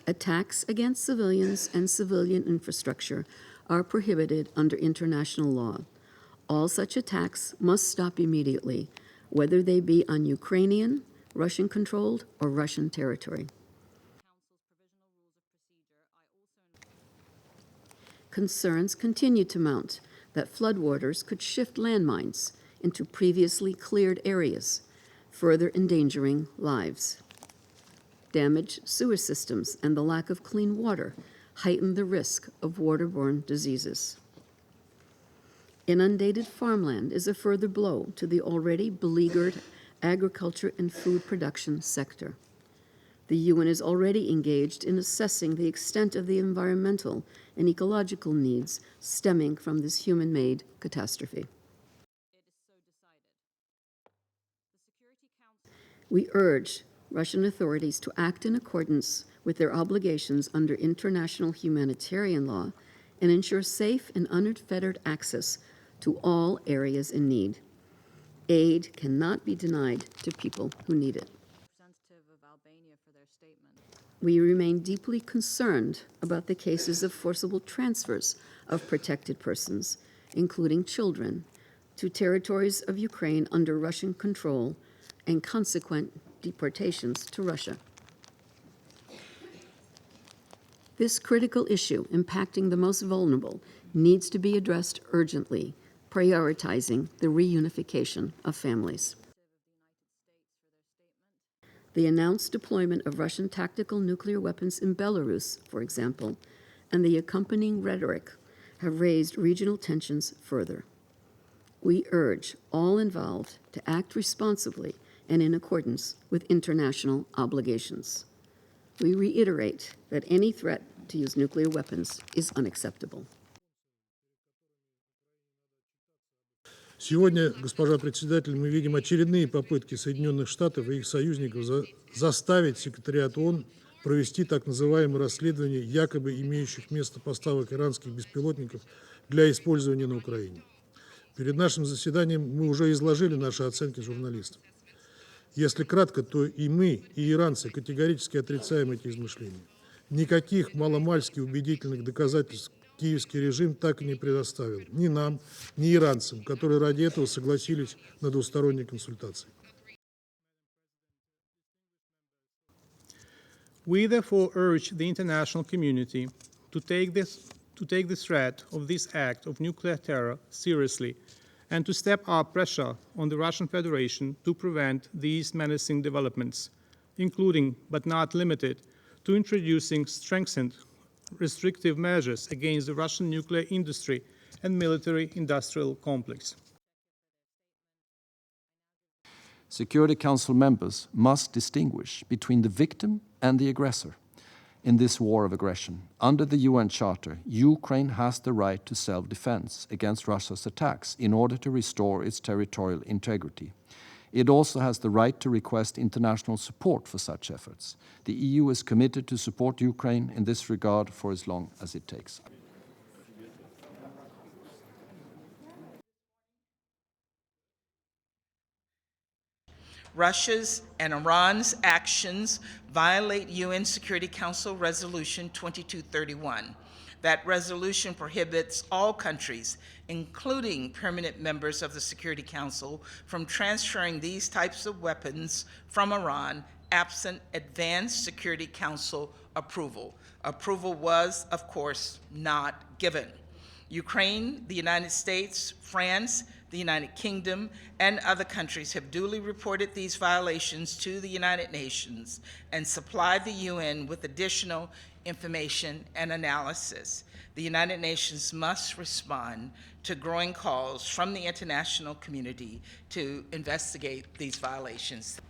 Attacks against civilians and civilian infrastructure are prohibited under international law. All such attacks must stop immediately, whether they be on Ukrainian, Russian-controlled, or Russian territory. Concerns continue to mount that floodwaters could shift landmines into previously cleared areas, further endangering lives. Damaged sewer systems and the lack of clean water heighten the risk of waterborne diseases. Inundated farmland is a further blow to the already beleaguered agriculture and food production sector. The UN is already engaged in assessing the extent of the environmental and ecological needs stemming from this human-made catastrophe. We urge Russian authorities to act in accordance with their obligations under international humanitarian law and ensure safe and unfettered access to all areas in need. Aid cannot be denied to people who need it. We remain deeply concerned about the cases of forcible transfers of protected persons, including children, to territories of Ukraine under Russian control and consequent deportations to Russia. This critical issue impacting the most vulnerable needs to be addressed urgently, prioritizing the reunification of families. The announced deployment of Russian tactical nuclear weapons in Belarus, for example, and the accompanying rhetoric have raised regional tensions further. We urge all involved to act responsibly and in accordance with international obligations. We reiterate that any threat to use nuclear weapons is unacceptable. Сегодня, госпожа председатель, мы видим очередные попытки Соединенных Штатов и их союзников заставить секретариат ООН провести так называемое расследование якобы имеющих место поставок иранских беспилотников для использования на Украине. Перед нашим заседанием мы уже изложили наши оценки журналистам. Если кратко, то и мы, и иранцы категорически отрицаем эти измышления. Никаких маломальски убедительных доказательств киевский режим так и не предоставил ни нам, ни иранцам, которые ради этого согласились на двусторонние консультации. We therefore urge the international community to take the threat of this act of nuclear terror seriously and to step up pressure on the Russian Federation to prevent these menacing developments, including but not limited to introducing strengthened restrictive measures against the Russian nuclear industry and military-industrial complex. Security Council members must distinguish between the victim and the aggressor. In this war of aggression, under the UN Charter, Ukraine has the right to self-defense against Russia's attacks in order to restore its territorial integrity. It also has the right to request international support for such efforts. The EU is committed to support Ukraine in this regard for as long as it takes. Russia's and Iran's actions violate UN Security Council Resolution 2231. That resolution prohibits all countries, including permanent members of the Security Council, from transferring these types of weapons from Iran absent advanced Security Council approval. Approval was, of course, not given. Ukraine, the United States, France, the United Kingdom, and other countries have duly reported these violations to the United Nations and supplied the UN with additional information and analysis. The United Nations must respond to growing calls from the international community to investigate these violations.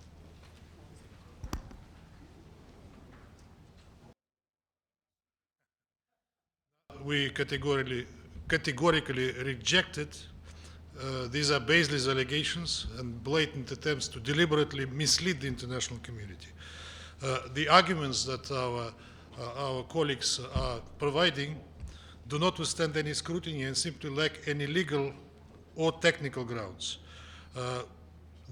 We categorically rejected. These are baseless allegations and blatant attempts to deliberately mislead the international community. The arguments that our colleagues are providing do not withstand any scrutiny and simply lack any legal or technical grounds.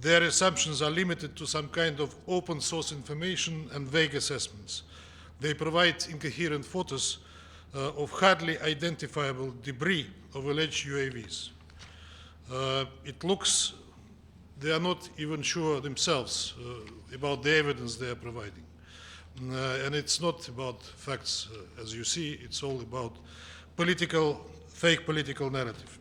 Their assumptions are limited to some kind of open source information and vague assessments. They provide incoherent photos of hardly identifiable debris of alleged UAVs. It looks they are not even sure themselves about the evidence they are providing. And it's not about facts, as you see, it's all about fake political narrative.